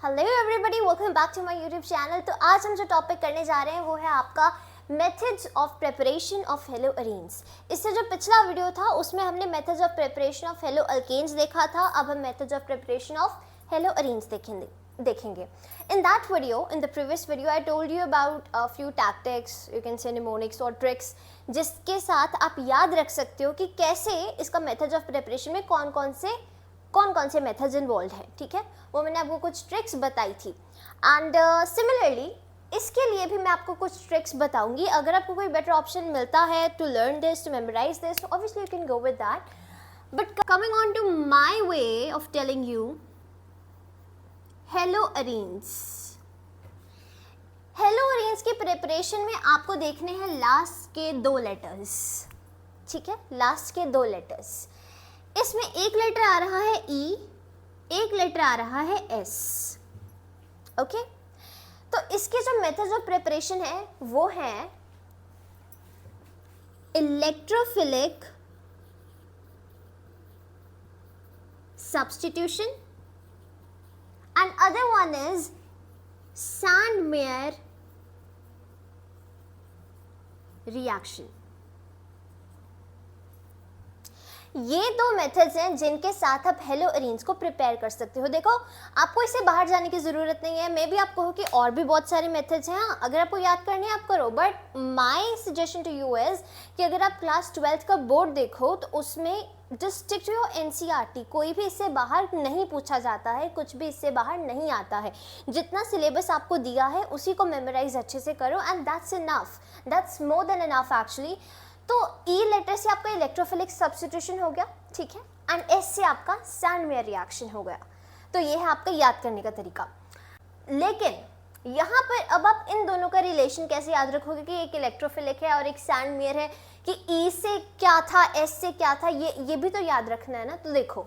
Hello everybody, welcome back to my YouTube channel. तो आज हम जो टॉपिक करने जा रहे हैं वो है आपका methods of preparation of haloarenes. इससे जो पिछला वीडियो था उसमें हमने methods of preparation of haloalkanes देखा था। अब हम methods of preparation of haloarenes देखेंगे। In that video, in the previous video, I told you about a few tactics, you can say mnemonics or tricks, जिसके साथ आप याद रख सकते हो कि कैसे इसका मेथड्स ऑफ प्रिपरेशन में कौन कौन से मेथड्स इन्वॉल्व हैं। ठीक है, वो मैंने आपको कुछ ट्रिक्स बताई थी। एंड सिमिलरली इसके लिए भी मैं आपको कुछ ट्रिक्स बताऊंगी। अगर आपको कोई बेटर ऑप्शन मिलता है to learn this, to memorize this, obviously you can go with that. But coming on to my way of telling you haloarenes. Haloarenes की प्रिपरेशन में आपको देखने हैं लास्ट के दो लेटर्स। ठीक है, लास्ट के दो लेटर्स। इसमें एक लेटर आ रहा है ई, एक लेटर आ रहा है एस। ओके, तो इसके जो मेथड्स ऑफ प्रिपरेशन है वो है electrophilic substitution and other one is Sandmeyer reaction। ये दो मेथड्स हैं जिनके साथ आप हेलो अरीन्स को प्रिपेयर कर सकते हो। देखो, आपको इससे बाहर जाने की ज़रूरत नहीं है। मे बी आप कहो कि और भी बहुत सारे मेथड्स हैं, हाँ, अगर आपको याद करने आप करो। But my suggestion to you is कि अगर आप क्लास 12th का बोर्ड देखो तो उसमें just stick to your NCERT. कोई भी इससे बाहर नहीं पूछा जाता है, कुछ भी इससे बाहर नहीं आता है। जितना सिलेबस आपको दिया है उसी को मेमोराइज अच्छे से करो and that's enough, that's more than enough actually. तो ई लेटर से आपका इलेक्ट्रोफिलिक सब्स्टिट्यूशन हो गया, ठीक है, एंड एस से आपका सैंडमेयर रिएक्शन हो गया। तो ये है आपका याद करने का तरीका। लेकिन यहाँ पर अब आप इन दोनों का रिलेशन कैसे याद रखोगे कि एक इलेक्ट्रोफिलिक है और एक सैंडमेयर है, कि ई से क्या था, एस से क्या था, ये भी तो याद रखना है ना। तो देखो,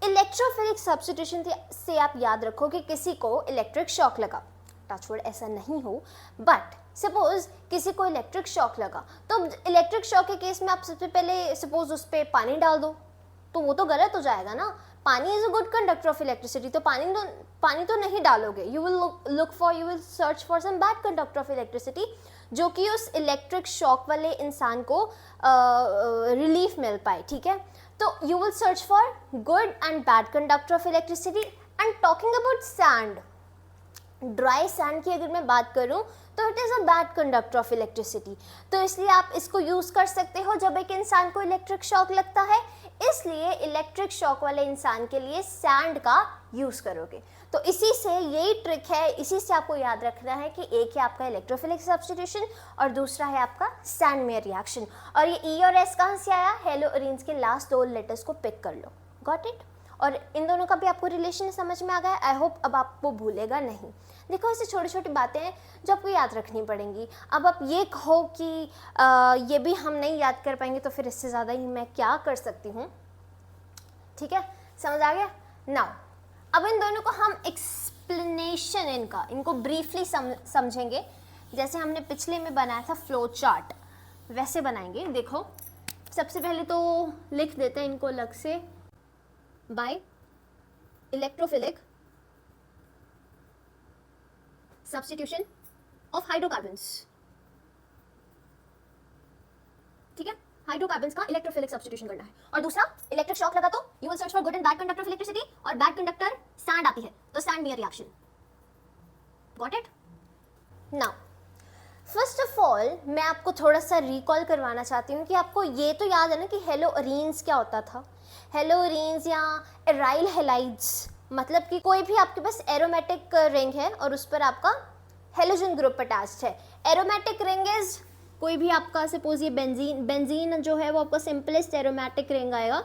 इलेक्ट्रोफिलिक सब्स्टिट्यूशन से आप याद रखो कि किसी को इलेक्ट्रिक शॉक लगा, टचवुड ऐसा नहीं हो, बट सपोज किसी को इलेक्ट्रिक शॉक लगा, तो इलेक्ट्रिक शॉक के केस में आप सबसे पहले सपोज उस पर पानी डाल दो, तो वो तो गलत हो जाएगा ना। Pani is a good conductor of electricity, तो पानी तो नहीं डालोगे। You will search for some bad conductor of electricity, जो कि उस इलेक्ट्रिक शॉक वाले इंसान को रिलीफ मिल पाए। ठीक है, तो you will search for good and bad conductor of electricity. And talking about sand, dry sand की अगर मैं बात करूं तो it is a bad conductor of electricity. तो इसलिए आप इसको यूज़ कर सकते हो जब एक इंसान को इलेक्ट्रिक शॉक लगता है। इसलिए इलेक्ट्रिक शॉक वाले इंसान के लिए सैंड का यूज़ करोगे। तो इसी से यही ट्रिक है, इसी से आपको याद रखना है कि एक है आपका इलेक्ट्रोफिलिक सब्स्टिट्यूशन और दूसरा है आपका सैंडमेयर रिएक्शन। और ये ई और एस कहाँ से आया? हेलो अरीन्स के लास्ट दो लेटर्स को पिक कर लो। Got it? और इन दोनों का भी आपको रिलेशन समझ में आ गया। आई होप अब आपको भूलेगा नहीं। देखो, ऐसी छोटी छोटी बातें हैं जो आपको याद रखनी पड़ेंगी। अब आप ये कहो कि ये भी हम नहीं याद कर पाएंगे, तो फिर इससे ज़्यादा ही मैं क्या कर सकती हूँ। ठीक है, समझ आ गया? नाउ अब इन दोनों को हम एक्सप्लेनेशन इनको ब्रीफली समझेंगे। जैसे हमने पिछले में बनाया था फ्लो चार्ट, वैसे बनाएंगे। देखो, सबसे पहले तो लिख देते हैं इनको अलग से, by electrophilic substitution of hydrocarbons. ठीक है, हाइड्रोकार्बन्स का इलेक्ट्रोफिलिक सब्स्टिट्यूशन करना है। और दूसरा, इलेक्ट्रिक शॉक लगा तो you will search for good and bad conductor of electricity, और बैड कंडक्टर सैंड आती है तो Sandmeyer reaction. Got it? Now first of all मैं आपको थोड़ा सा रिकॉल करवाना चाहती हूँ कि आपको ये तो याद है ना कि हेलो अरीन्स क्या होता था। हेलो अरीन्स या एराइल हैलाइड्स, मतलब कि कोई भी आपके पास एरोमेटिक रिंग है और उस पर आपका हेलोजन ग्रुप अटैच्ड है। एरोमेटिक रिंग इज कोई भी आपका, सपोज ये बेंजीन जो है वो आपका सिंपलेस्ट एरोमेटिक रिंग आएगा।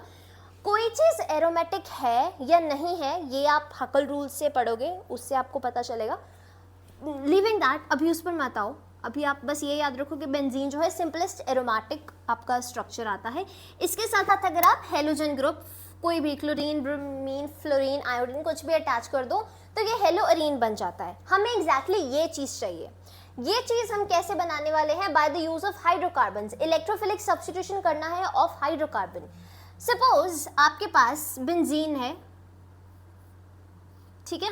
कोई चीज़ एरोमेटिक है या नहीं है ये आप हकल रूल से पढ़ोगे, उससे आपको पता चलेगा। लिविंग दैट, अभी उस पर मत आओ। अभी आप बस ये याद रखो कि बेंजीन जो है सिंपलेस्ट एरोमेटिक आपका स्ट्रक्चर आता है। इसके साथ साथ अगर आप हेलोजन ग्रुप कोई भी क्लोरीन, ब्रोमीन, फ्लोरीन, आयोडीन कुछ भी अटैच कर दो तो ये हेलो अरीन बन जाता है। हमें एग्जैक्टली ये चीज़ चाहिए। ये चीज़ हम कैसे बनाने वाले हैं? By the use of hydrocarbons. Electrophilic substitution करना है ऑफ हाइड्रोकार्बन। सपोज आपके पास बेंजीन है, ठीक है,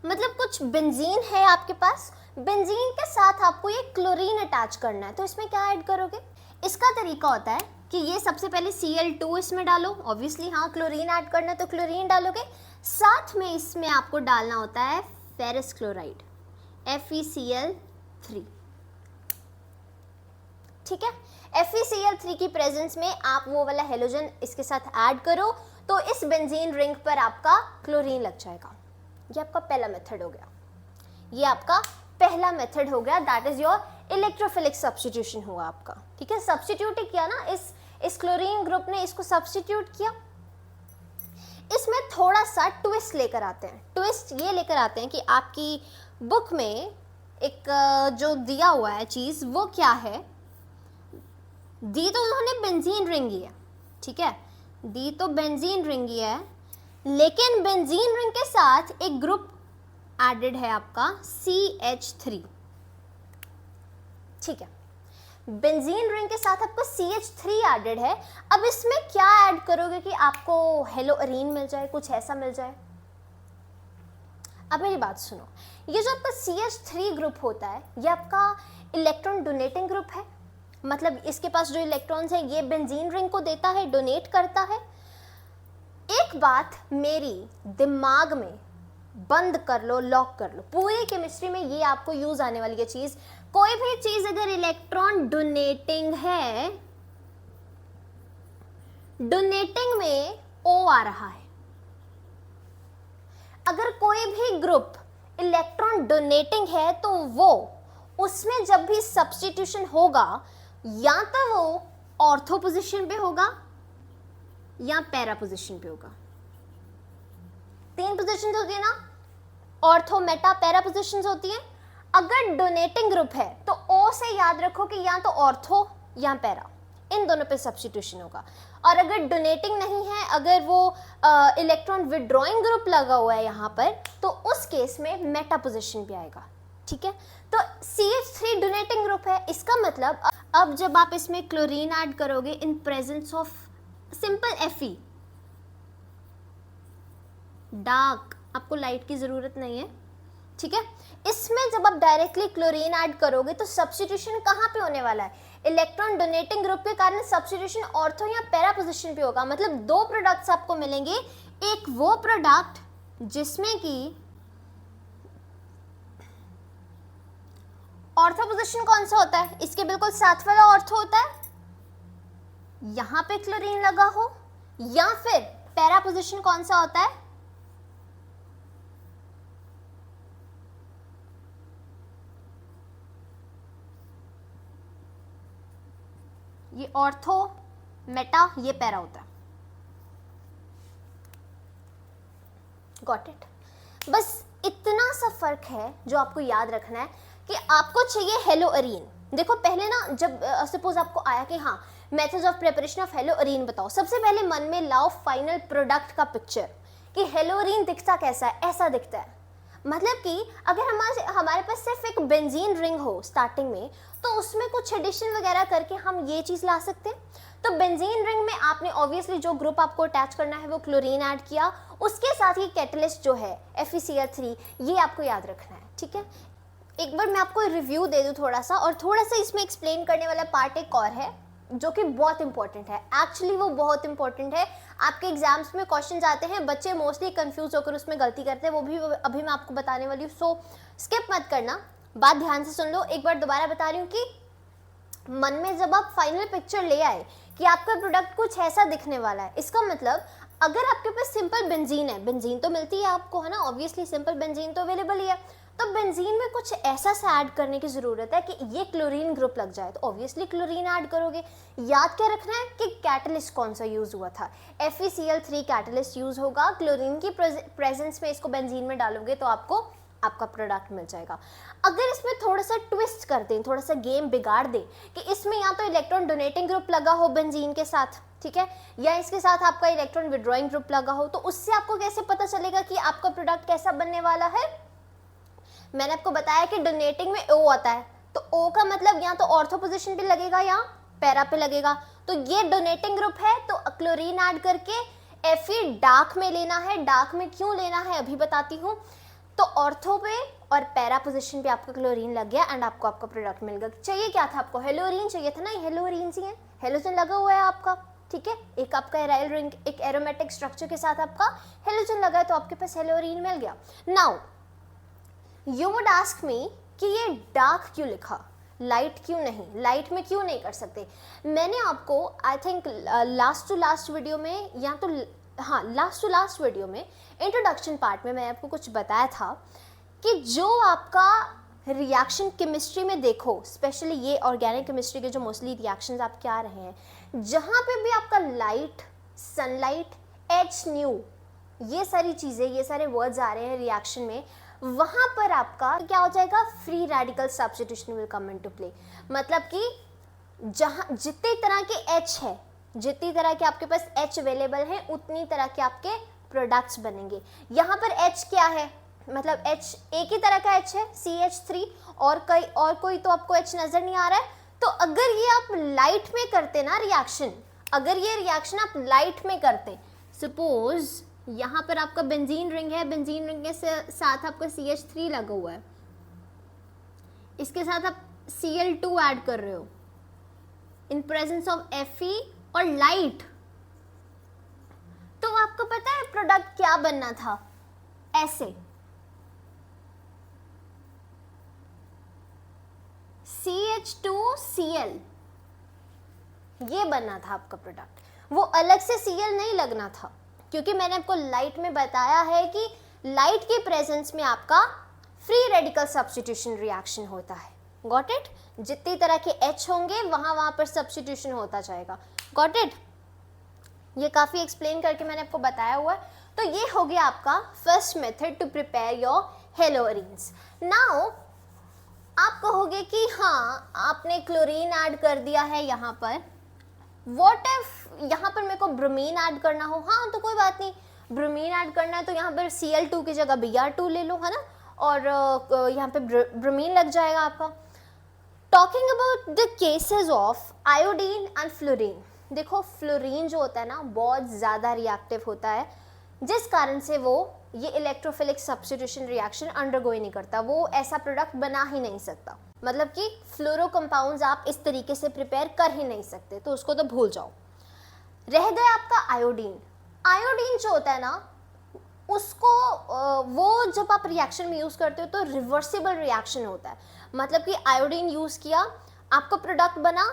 मतलब कुछ बेंजीन है आपके पास, बेंजीन के साथ आपको ये क्लोरीन अटैच करना है, तो इसमें क्या ऐड करोगे? इसका तरीका होता है कि ये सबसे पहले Cl2 इसमें डालो, ऑब्वियसली हाँ क्लोरीन ऐड करना है तो क्लोरीन डालोगे, साथ में इसमें आपको डालना होता है फेरस क्लोराइड FeCl3, ठीक है। FeCl3 की प्रेजेंस में आप वो वाला हेलोजन इसके साथ ऐड करो तो इस बेंजीन रिंग पर आपका क्लोरीन लग जाएगा। ये आपका पहला मेथड हो गया, ये आपका पहला मेथड हो गया, that is your electrophilic substitution हुआ आपका, ठीक है। सब्स्टिट्यूट किया ना, इस क्लोरीन ग्रुप ने इसको सब्स्टिट्यूट किया। इसमें थोड़ा सा ट्विस्ट लेकर आते हैं, ट्विस्ट ये लेकर आते हैं कि आपकी बुक में एक जो दिया हुआ है चीज वो क्या है, दी तो उन्होंने बेंजीन रिंग ही है, ठीक है, दी तो बेंजीन रिंग ही है, लेकिन बेंजीन रिंग के साथ एक ग्रुप एडेड है आपका CH3, ठीक है। बेंजीन रिंग के साथ आपको CH3 एडेड है। अब इसमें क्या ऐड करोगे कि आपको हेलोअरीन मिल जाए, कुछ ऐसा मिल जाए? अब मेरी बात सुनो, ये जो आपका CH3 ग्रुप होता है ये आपका इलेक्ट्रॉन डोनेटिंग ग्रुप है, मतलब इसके पास जो इलेक्ट्रॉन्स हैं ये बेंजीन रिंग को देता है, डोनेट करता है। एक बात मेरी दिमाग में बंद कर लो, लॉक कर लो, पूरी केमिस्ट्री में ये आपको यूज आने वाली है चीज, कोई भी चीज अगर इलेक्ट्रॉन डोनेटिंग है, डोनेटिंग में O आ रहा है, अगर कोई भी ग्रुप इलेक्ट्रॉन डोनेटिंग है तो वो उसमें जब भी सब्स्टिट्यूशन होगा या तो वो ऑर्थो पोजीशन पे होगा या पैरा पोजीशन पे होगा। 3 पोजीशन होती है ना, ऑर्थो, मेटा, पैरा पोजीशंस होती है। अगर डोनेटिंग ग्रुप है तो O से याद रखो कि या तो ऑर्थो या पैरा, इन दोनों पे सब्स्टिट्यूशन होगा। और अगर डोनेटिंग नहीं है, अगर वो इलेक्ट्रॉन विड्रॉइंग ग्रुप लगा हुआ है यहाँ पर, तो उस केस में मेटा पोजीशन भी आएगा, ठीक है। तो CH3 डोनेटिंग ग्रुप है, इसका मतलब अब जब आप इसमें क्लोरीन ऐड करोगे in presence of simple Fe, dark, आपको लाइट की जरूरत नहीं है, ठीक है। इसमें जब आप डायरेक्टली क्लोरीन ऐड करोगे तो सब्स्टिट्यूशन कहाँ पे होने वाला है? इलेक्ट्रॉन डोनेटिंग ग्रुप के कारण सब्स्टिट्यूशन ऑर्थो या पैरा पोजीशन पे होगा। मतलब 2 प्रोडक्ट्स आपको मिलेंगे, एक वो प्रोडक्ट जिसमें कि ऑर्थो पोजीशन कौन सा होता है, इसके बिल्कुल साथ वाला ऑर्थो होता है, यहां पे क्लोरीन लगा हो, या फिर पैरा पोजीशन कौन सा होता है, ये ऑर्थो, मेटा, ये पैरा होता है। Got it? बस इतना सा फर्क है जो आपको याद रखना है कि आपको चाहिए हेलोअरीन। देखो पहले ना, जब सपोज आपको आया कि हाँ मेथड्स ऑफ प्रिपरेशन ऑफ हेलोअरीन बताओ, सबसे पहले मन में लाओ फाइनल प्रोडक्ट का पिक्चर कि हेलोअरीन दिखता कैसा है, ऐसा दिखता है। मतलब कि अगर हमारे पास सिर्फ एक बेंजीन रिंग हो स्टार्टिंग में, तो उसमें कुछ एडिशन वगैरह करके हम ये चीज ला सकते हैं। तो बेंजीन रिंग में आपने ऑब्वियसली जो ग्रुप आपको अटैच करना है वो क्लोरीन ऐड किया, उसके साथ ही कैटलिस्ट जो है FeCl3, ये आपको याद रखना है, ठीक है। एक बार मैं आपको रिव्यू दे दूं थोड़ा सा, और थोड़ा सा इसमें एक्सप्लेन करने वाला पार्ट एक और है जो कि बहुत इंपॉर्टेंट है। एक्चुअली वो बहुत इंपॉर्टेंट है, आपके एग्जाम्स में क्वेश्चन आते हैं, बच्चे मोस्टली कंफ्यूज होकर उसमें गलती करते हैं, वो भी अभी मैं आपको बताने वाली हूँ, सो स्किप मत करना, बात ध्यान से सुन लो। एक बार दोबारा बता रही हूँ कि मन में जब आप फाइनल पिक्चर ले आए कि आपका प्रोडक्ट कुछ ऐसा दिखने वाला है, इसका मतलब अगर आपके पास सिंपल बेंजीन है, बेंजीन तो मिलती है आपको, है ना, ऑब्वियसली सिंपल बेंजीन तो अवेलेबल ही है, तो बेंजीन में कुछ ऐसा सा ऐड करने की जरूरत है कि ये क्लोरीन ग्रुप लग जाए, तो ऑब्वियसली क्लोरीन ऐड करोगे। याद क्या रखना है कि कैटलिस्ट कौन सा यूज हुआ था, FeCl3 कैटलिस्ट यूज होगा, क्लोरीन की प्रेजेंस में इसको बेंजीन में डालोगे तो आपको आपका प्रोडक्ट मिल जाएगा। अगर इसमें थोड़ा सा ट्विस्ट कर दें, थोड़ा सा गेम बिगाड़ दें कि इसमें या तो इलेक्ट्रॉन डोनेटिंग ग्रुप लगा हो बेंजीन के साथ, ठीक है, या इसके साथ आपका इलेक्ट्रॉन विड्रॉइंग ग्रुप लगा हो, तो उससे आपको कैसे पता चलेगा कि आपका प्रोडक्ट कैसा बनने वाला है? मैंने आपको बताया कि डोनेटिंग में O आता है, तो O का मतलब या तो ऑर्थो पोजीशन पे लगेगा या पैरा पे लगेगा, तो ये डोनेटिंग ग्रुप है, तो क्लोरीन ऐड करके Fe डार्क में लेना है। डार्क में क्यों लेना है अभी बताती हूँ। तो ऑर्थो पे और पैरा पोजीशन पे आपका क्लोरीन लग गया एंड आपको आपका प्रोडक्ट मिल गया। चाहिए क्या था आपको? हेलोरीन चाहिए था ना, हेलोरीन ही है, हेलोजन लगा हुआ है आपका, ठीक है। एक आपका एराइल रिंग, एक एरोमेटिक स्ट्रक्चर के साथ आपका हेलोजन लगा है, तो आपके पास हेलोरीन मिल गया। Now you would ask me कि ये डार्क क्यों लिखा, लाइट क्यों नहीं, लाइट में क्यों नहीं कर सकते? मैंने आपको I think last to last video में, या तो हाँ लास्ट टू लास्ट वीडियो में इंट्रोडक्शन पार्ट में मैंने आपको कुछ बताया था कि जो आपका रिएक्शन केमिस्ट्री में देखो, स्पेशली ये ऑर्गेनिक केमिस्ट्री के जो मोस्टली रिएक्शंस आपके आ रहे हैं, जहाँ पे भी आपका लाइट, सनलाइट, एच न्यू, ये सारी चीज़ें, ये सारे वर्ड्स आ रहे हैं रिएक्शन में, वहाँ पर आपका क्या हो जाएगा? Free radical substitution will come into play. मतलब कि जहाँ जितनी तरह के एच है, जितनी तरह के आपके पास एच अवेलेबल है, उतनी तरह के आपके प्रोडक्ट्स बनेंगे। यहाँ पर एच क्या है? मतलब एच एक ही तरह का एच है, CH3, और कोई तो आपको एच नजर नहीं आ रहा है। तो अगर ये आप लाइट में करते ना रिएक्शन, अगर ये रिएक्शन आप लाइट में करते, सपोज यहाँ पर आपका बेंजीन रिंग है, बेंजीन रिंग के साथ आपका CH3 लगा हुआ है, इसके साथ आप Cl2 ऐड कर रहे हो इन प्रेजेंस ऑफ Fe और लाइट, तो आपको पता है प्रोडक्ट क्या बनना था? ऐसे CH2Cl, ये बनना था आपका प्रोडक्ट, वो अलग से Cl नहीं लगना था, क्योंकि मैंने आपको लाइट में बताया है कि लाइट के प्रेजेंस में आपका फ्री रेडिकल सब्स्टिट्यूशन रिएक्शन होता है। Got it? जितनी तरह के H होंगे वहां पर सब्स्टिट्यूशन होता जाएगा। Got it? ये काफी एक्सप्लेन करके मैंने आपको बताया हुआ है। तो ये हो गया आपका first method to prepare your haloarenes. Now आप कहोगे कि हाँ आपने क्लोरीन ऐड कर दिया है यहाँ पर, व्हाट इफ यहाँ पर मेरे को ब्रोमीन ऐड करना हो? हाँ तो कोई बात नहीं, ब्रोमीन ऐड करना है तो यहाँ पर Cl2 की जगह Br2 ले लो, है ना, और यहाँ पे ब्रोमीन लग जाएगा आपका। Talking about the cases of iodine and fluorine, देखो फ्लोरीन जो होता है ना बहुत ज़्यादा रिएक्टिव होता है, जिस कारण से वो ये इलेक्ट्रोफिलिक सब्स्टिट्यूशन रिएक्शन अंडरगो ही नहीं करता, वो ऐसा प्रोडक्ट बना ही नहीं सकता। मतलब कि फ्लोरो कंपाउंड्स आप इस तरीके से प्रिपेयर कर ही नहीं सकते, तो उसको तो भूल जाओ। रह गया आपका आयोडीन। आयोडीन जो होता है ना, उसको वो जब आप रिएक्शन में यूज़ करते हो तो रिवर्सिबल रिएक्शन होता है। मतलब कि आयोडीन यूज़ किया, आपका प्रोडक्ट बना,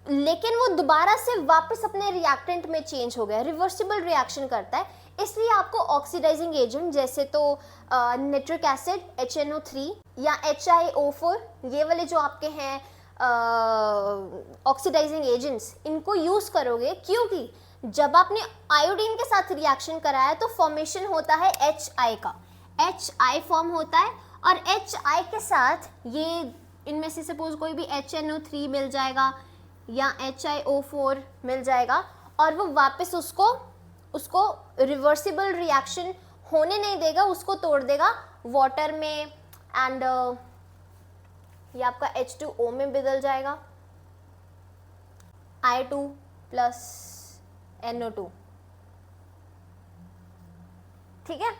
लेकिन वो दोबारा से वापस अपने रिएक्टेंट में चेंज हो गया, रिवर्सिबल रिएक्शन करता है। इसलिए आपको ऑक्सीडाइजिंग एजेंट जैसे तो नाइट्रिक एसिड HNO3 या HiO4, ये वाले जो आपके हैं ऑक्सीडाइजिंग एजेंट्स, इनको यूज़ करोगे, क्योंकि जब आपने आयोडीन के साथ रिएक्शन कराया तो फॉर्मेशन होता है HI का, HI फॉर्म होता है, और HI के साथ ये इनमें से सपोज कोई भी HNO3 मिल जाएगा या HiO4 मिल जाएगा, और वो वापस उसको रिवर्सिबल रिएक्शन होने नहीं देगा, उसको तोड़ देगा वाटर में, एंड ये आपका H2O में बदल जाएगा, I2 प्लस NO2, ठीक है,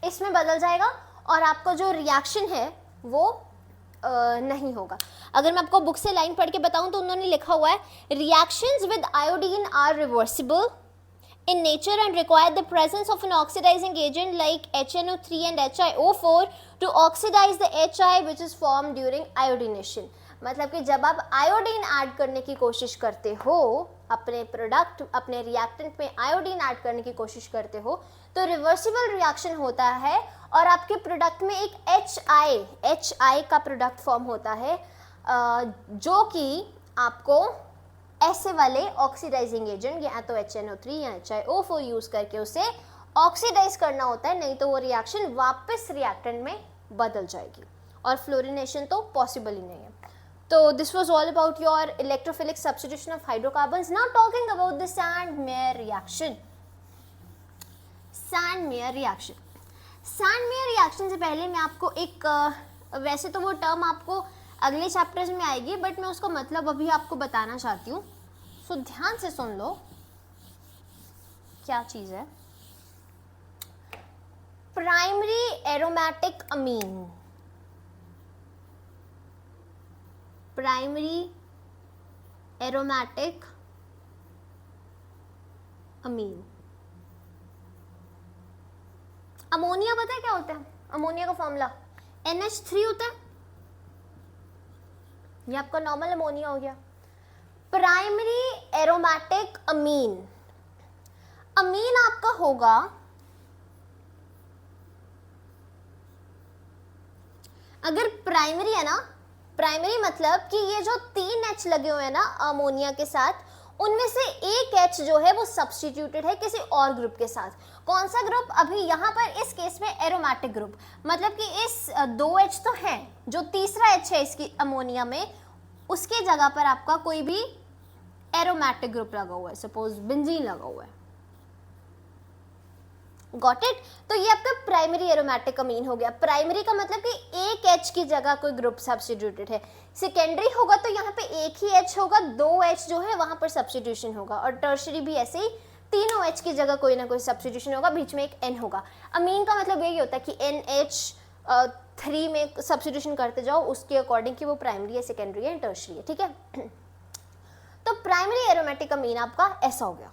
इसमें बदल जाएगा, और आपका जो रिएक्शन है वो नहीं होगा। अगर मैं आपको बुक से लाइन पढ़ के बताऊं तो उन्होंने लिखा हुआ है, reactions with iodine are reversible in nature and require the presence of an oxidizing agent like HNO3 and HiO4 to oxidize the HI which is formed during iodination। मतलब कि जब आप आयोडीन ऐड करने की कोशिश करते हो, अपने प्रोडक्ट, अपने रिएक्टेंट में आयोडीन ऐड करने की कोशिश करते हो, तो रिवर्सिबल रिएक्शन होता है और आपके प्रोडक्ट में एक HI का प्रोडक्ट फॉर्म होता है, जो कि आपको ऐसे वाले ऑक्सीडाइजिंग एजेंट या तो HNO3 या HiO4 यूज करके उसे ऑक्सीडाइज करना होता है, नहीं तो वो रिएक्शन वापस रिएक्टेंट में बदल जाएगी, और फ्लोरिनेशन तो पॉसिबल ही नहीं है। तो this was all about your electrophilic substitution of hydrocarbons. Now talking about the sand-mayor reaction. Sand-mayor reaction, sand-mayor reaction से पहले मैं आपको एक वैसे तो वो टर्म आपको अगले चैप्टर्स में आएगी, बट मैं उसका मतलब अभी आपको बताना चाहती हूँ, सो ध्यान से सुन लो क्या चीज़ है। प्राइमरी एरोमेटिक अमीन, प्राइमरी एरोमेटिक अमीन। अमोनिया पता है क्या होता है? अमोनिया का फॉर्मूला NH3 होता है। ये आपका नॉर्मल अमोनिया हो गया। प्राइमरी एरोमेटिक अमीन, अमीन आपका होगा अगर प्राइमरी है ना, प्राइमरी मतलब कि ये जो 3 H लगे हुए हैं ना अमोनिया के साथ, उनमें से एक H जो है वो सब्स्टिट्यूटेड है किसी और ग्रुप के साथ। कौन सा ग्रुप? अभी यहाँ पर इस केस में एरोमेटिक ग्रुप, मतलब कि इस 2 H तो है, जो तीसरा H है इसकी अमोनिया में, उसके जगह पर आपका कोई भी एरोमेटिक ग्रुप लगा हुआ है, सपोज बेंजीन लगा हुआ है। Got it? तो ये आपका प्राइमरी एरोमेटिक अमीन हो गया। प्राइमरी का मतलब कि एक H की जगह कोई ग्रुप सब्स्टिट्यूटेड है। सेकेंडरी होगा तो यहाँ पे एक ही H होगा, 2 H जो है वहां पर सब्स्टिट्यूशन होगा। और टर्शरी भी ऐसे ही, तीनों H की जगह कोई ना कोई सब्स्टिट्यूशन होगा, बीच में एक N होगा। अमीन का मतलब यही होता है कि NH3 में सब्स्टिट्यूशन करते जाओ उसके अकॉर्डिंग कि वो प्राइमरी है, सेकेंडरी है, टर्शरी है। ठीक है। तो प्राइमरी एरोमेटिक अमीन आपका ऐसा हो गया।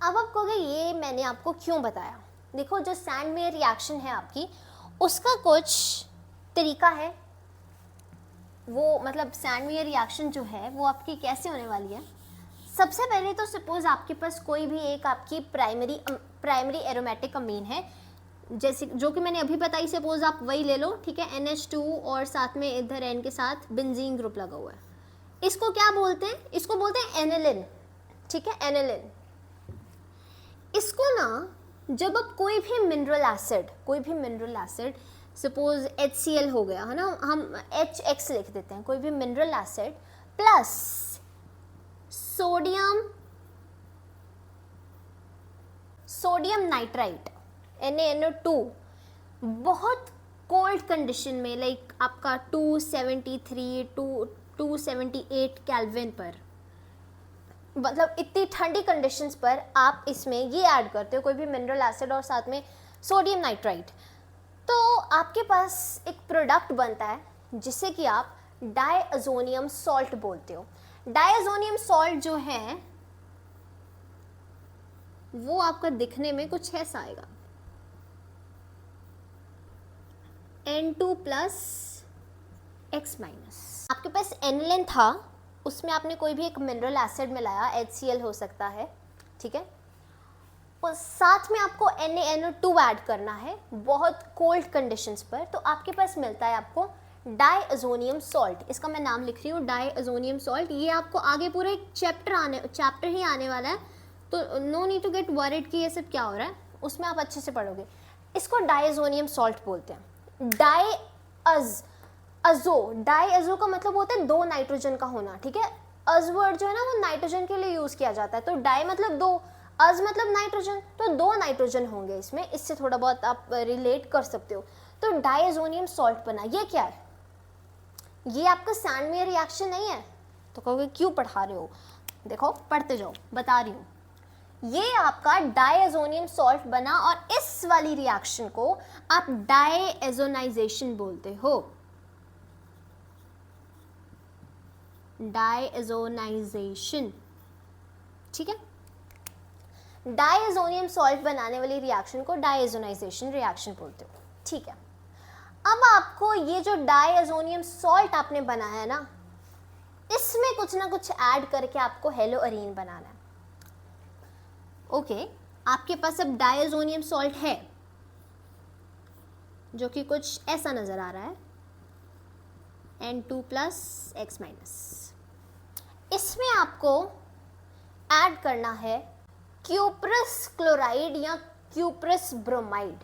अब आप कहोगे ये मैंने आपको क्यों बताया? देखो, जो सैंडमेयर रिएक्शन है आपकी, उसका कुछ तरीका है। वो मतलब सैंडमेयर रिएक्शन जो है वो आपकी कैसे होने वाली है? सबसे पहले तो सपोज आपके पास कोई भी एक आपकी प्राइमरी एरोमेटिक अमीन है, जैसे जो कि मैंने अभी बताई, सपोज आप वही ले लो। ठीक है, NH2 और साथ में इधर N के साथ बेंजीन ग्रुप लगा हुआ है। इसको क्या बोलते हैं? इसको बोलते हैं एनिलिन। ठीक है, एनिलिन। इसको ना जब आप कोई भी मिनरल एसिड, सपोज HCl हो गया है ना, हम HX लिख देते हैं, कोई भी mineral acid plus sodium nitrite NaNO2 बहुत कोल्ड कंडीशन में, लाइक आपका 273 278 केल्विन पर, मतलब इतनी ठंडी कंडीशंस पर आप इसमें ये ऐड करते हो कोई भी मिनरल एसिड और साथ में सोडियम नाइट्राइट, तो आपके पास एक प्रोडक्ट बनता है जिसे कि आप डायअज़ोनियम सॉल्ट बोलते हो। डायअज़ोनियम सॉल्ट जो है वो आपका दिखने में कुछ ऐसा आएगा, N2 प्लस X माइनस। आपके पास एनिलिन था, उसमें आपने कोई भी एक मिनरल एसिड मिलाया, HCl हो सकता है। ठीक है, और साथ में आपको NaNO2 ऐड करना है बहुत कोल्ड कंडीशंस पर, तो आपके पास मिलता है आपको डायअज़ोनियम सॉल्ट। इसका मैं नाम लिख रही हूँ, डायअज़ोनियम सॉल्ट। ये आपको आगे पूरा एक चैप्टर ही आने वाला है, तो no need to get worried कि ये सब क्या हो रहा है, उसमें आप अच्छे से पढ़ोगे। इसको डायअज़ोनियम सॉल्ट बोलते हैं। डायअज़ो का मतलब होता है 2 नाइट्रोजन का होना। ठीक है, अज वर्ड जो है ना वो नाइट्रोजन के लिए यूज किया जाता है, तो डाई मतलब 2, अज मतलब नाइट्रोजन, तो 2 नाइट्रोजन होंगे इसमें। इससे थोड़ा बहुत आप रिलेट कर सकते हो। तो डायअज़ोनियम सॉल्ट बना। ये क्या है? ये आपका सैंडमेयर रिएक्शन नहीं है। तो कहोगे क्यों पढ़ा रहे हो? देखो, पढ़ते जाओ, बता रही हूँ। ये आपका डायअज़ोनियम सॉल्ट बना और इस वाली रिएक्शन को आप डायएज़ोनाइजेशन बोलते हो। डायएज़ोनाइजेशन। ठीक है, डायअज़ोनियम सॉल्ट बनाने वाली रिएक्शन को डायएज़ोनाइजेशन रिएक्शन बोलते हो। ठीक है, अब आपको ये जो डायअज़ोनियम सॉल्ट आपने बनाया है ना, इसमें कुछ ना कुछ ऐड करके आपको हेलोअरीन बनाना है। ओके, आपके पास अब डायअज़ोनियम सॉल्ट है जो कि कुछ ऐसा नजर आ रहा है, N2 प्लस X माइनस। इसमें आपको ऐड करना है क्यूप्रस क्लोराइड या क्यूप्रस ब्रोमाइड।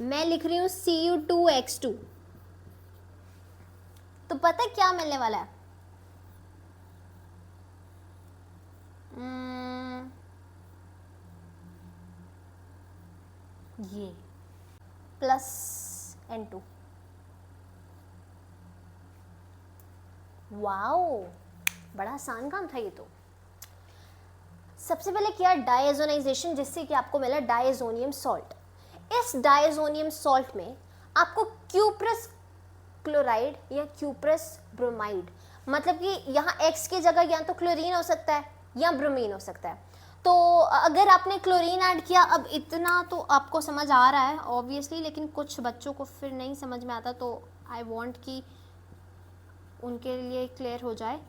मैं लिख रही हूं Cu2X2। तो पता है क्या मिलने वाला है? ये प्लस N2। वाओ, बड़ा आसान काम था ये तो। सबसे पहले किया डायजोनाइजेशन, जिससे कि आपको मिला डायजोनियम सॉल्ट। इस डायजोनियम सॉल्ट में आपको क्यूप्रस क्लोराइड या क्यूप्रस ब्रोमाइड, मतलब कि यहाँ X की जगह या तो क्लोरीन हो सकता है या ब्रोमीन हो सकता है। तो अगर आपने क्लोरीन ऐड किया, अब इतना तो आपको समझ आ रहा है ऑब्वियसली, लेकिन कुछ बच्चों को फिर नहीं समझ में आता, तो आई वांट कि उनके लिए क्लियर हो जाए।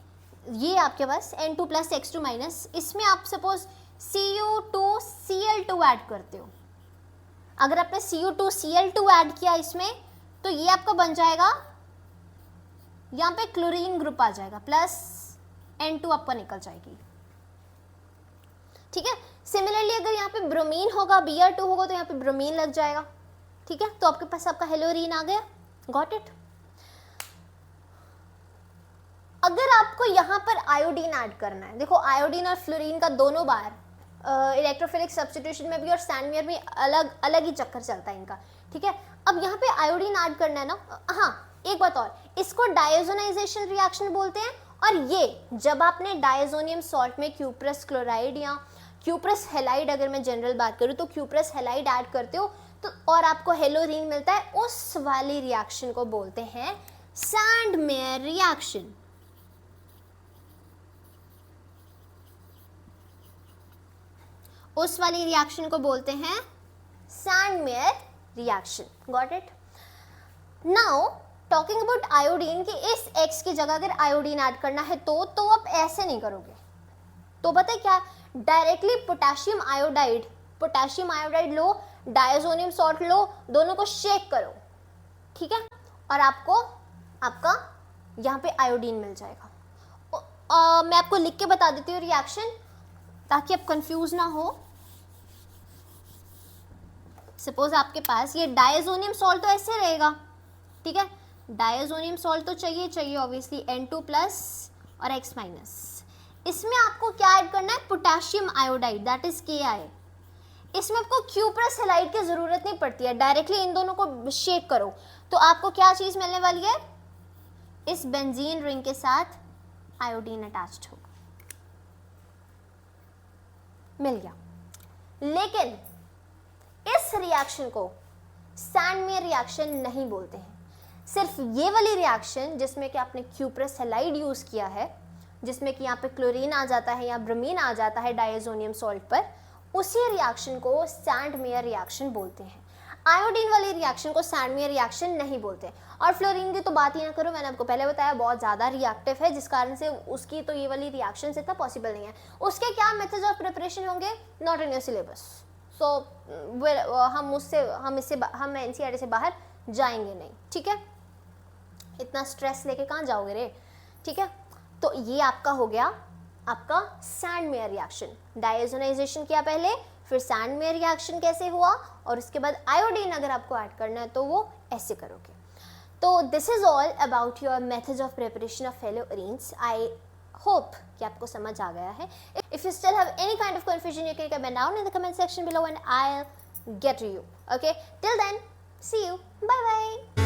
ये आपके पास N2 प्लस X2 माइनस, इसमें आप सपोज Cu2Cl2 ऐड करते हो। अगर आपने Cu2Cl2 ऐड किया इसमें, तो ये आपका बन जाएगा, यहाँ पे क्लोरीन ग्रुप आ जाएगा, प्लस N2 आपका निकल जाएगी। ठीक है। सिमिलरली अगर यहाँ पे ब्रोमीन होगा, Br2 होगा, तो यहाँ पे ब्रोमीन लग जाएगा। ठीक है, तो आपके पास आपका हेलोरीन आ गया। Got it. अगर आपको यहाँ पर आयोडीन ऐड करना है, देखो आयोडीन और फ्लोरीन का दोनों बार इलेक्ट्रोफिलिक सब्स्टिट्यूशन में भी और सैंडमेयर में अलग अलग ही चक्कर चलता है इनका। ठीक है, अब यहाँ पे आयोडीन ऐड करना है ना। हाँ, एक बात और, इसको डायजोनाइजेशन रिएक्शन बोलते हैं। और ये जब आपने डायजोनियम सॉल्ट में क्यूप्रस क्लोराइड या क्यूप्रस हेलाइड, अगर मैं जनरल बात करूँ तो क्यूप्रस हेलाइड ऐड करते हो तो और आपको हेलोरीन मिलता है, उस वाली रिएक्शन को बोलते हैं सैंडमेयर रिएक्शन। उस वाली रिएक्शन को बोलते हैं Sandmeyer reaction. Got it. Now talking about iodine, कि इस X की जगह अगर आयोडीन ऐड करना है तो आप ऐसे नहीं करोगे, तो पता है क्या, डायरेक्टली पोटेशियम आयोडाइड लो, डायजोनियम सॉल्ट लो, दोनों को शेक करो। ठीक है, और आपका यहाँ पे आयोडीन मिल जाएगा। मैं आपको लिख के बता देती हूँ रिएक्शन, ताकि आप कंफ्यूज ना हो। सपोज आपके पास ये डायजोनियम सॉल्ट तो ऐसे रहेगा। ठीक है, डायजोनियम सॉल्ट तो चाहिए ऑब्वियसली, N2 प्लस और X माइनस। इसमें आपको क्या ऐड करना है, potassium iodide, that is Ki। इसमें आपको क्यूप्रस हेलाइड की जरूरत नहीं पड़ती है, डायरेक्टली इन दोनों को शेक करो तो आपको क्या चीज मिलने वाली है, इस बेंजीन रिंग के साथ आयोडीन अटैच्ड होगा। मिल गया। लेकिन इस रिएक्शन को सैंडमेयर रिएक्शन नहीं बोलते हैं। सिर्फ ये वाली रिएक्शन जिसमें कि आपने क्यूप्रस हेलाइड यूज किया है, जिसमें कि यहाँ पे क्लोरीन आ जाता है या ब्रोमीन आ जाता है डायजोनियम सॉल्ट पर, उसी रिएक्शन को सैंडमेयर रिएक्शन बोलते हैं। आयोडीन वाली रिएक्शन को सैंडमेयर रिएक्शन नहीं बोलते। और फ्लोरीन की तो बात ही ना करो, मैंने आपको पहले बताया बहुत ज़्यादा रिएक्टिव है, जिस कारण से उसकी तो ये वाली रिएक्शन इतना पॉसिबल नहीं है। उसके क्या मेथड्स ऑफ प्रिपरेशन होंगे, नॉट इन योर सिलेबस, सो हम एनसीईआरटी से बाहर जाएंगे नहीं। ठीक है, इतना स्ट्रेस लेके कहाँ जाओगे रे। ठीक है, तो ये आपका हो गया आपका सैंडमेयर रिएक्शन। डायजोनाइजेशन किया पहले, फिर सैंडमेयर रिएक्शन कैसे हुआ, और उसके बाद आयोडीन अगर आपको ऐड करना है तो वो ऐसे करोगे। So this is all about your methods of preparation of haloarenes. I hope कि आपको समझ आ गया है। If you still have any kind of confusion, you can comment down in the comment section below and I will get to you. Okay, till then, see you, bye bye.